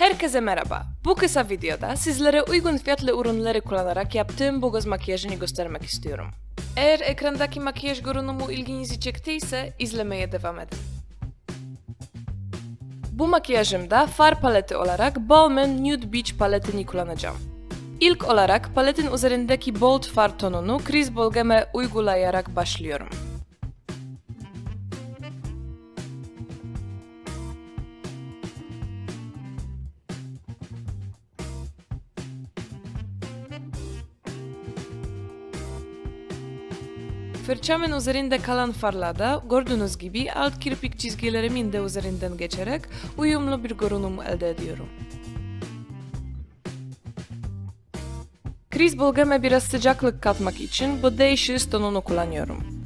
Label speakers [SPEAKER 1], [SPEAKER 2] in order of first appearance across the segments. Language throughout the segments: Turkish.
[SPEAKER 1] Herkese merhaba. Bu kısa videoda sizlere uygun fiyatlı ürünleri kullanarak yaptığım bu göz makyajını göstermek istiyorum. Eğer ekrandaki makyaj görünümü ilginizi çektiyse izlemeye devam edin. Bu makyajımda far paleti olarak Balmain Nude Beach paletini kullanacağım. İlk olarak paletin üzerindeki bold far tonunu Chris bölgeme uygulayarak başlıyorum. Fırçamın üzerinde kalan farlarda gördüğünüz gibi alt kirpik çizgilerimin de üzerinden geçerek uyumlu bir görünüm elde ediyorum. Kriz bölgeme biraz sıcaklık katmak için bu değişik tonunu kullanıyorum.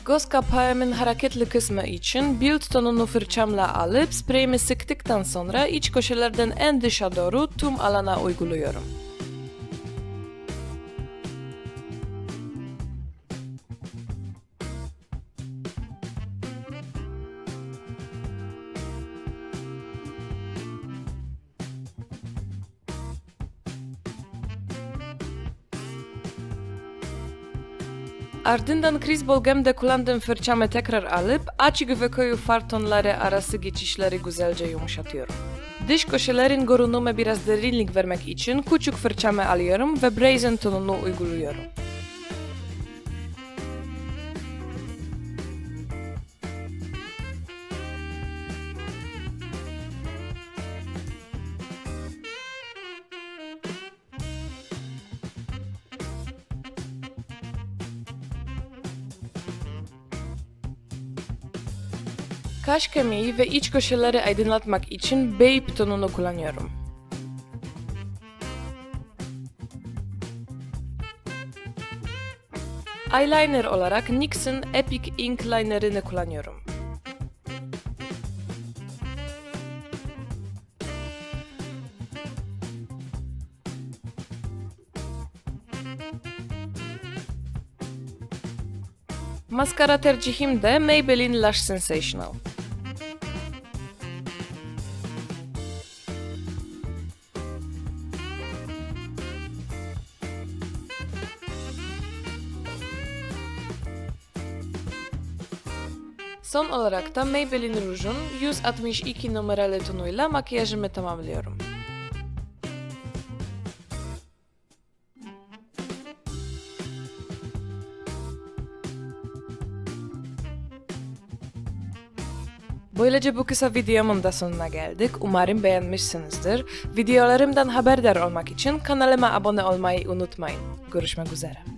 [SPEAKER 1] Göz kapağımın hareketli kısmı için build tonunu fırçamla alıp spreyimi sıktıktan sonra iç köşelerden en dışa doğru tüm alana uyguluyorum. Ardından kriz bölgemde kullandığım fırçamı tekrar alıp açık ve koyu far tonları arası geçişleri güzelce yumuşatıyorum. Dış köşelerin görünüme biraz derinlik vermek için küçük fırçamı alıyorum ve Brazen tonunu uyguluyorum. Kaş kemiği ve iç köşeleri aydınlatmak için Babe tonunu kullanıyorum. Eyeliner olarak NYX'in Epic Ink Liner'ını kullanıyorum. Maskara tercihim de Maybelline Lash Sensational. Son olarak da Maybelline Rouge'un 162 numaralı tonuyla makyajımı tamamlıyorum. Böylece bu kısa videomun da sonuna geldik. Umarım beğenmişsinizdir. Videolarımdan haberdar olmak için kanalıma abone olmayı unutmayın. Görüşmek üzere.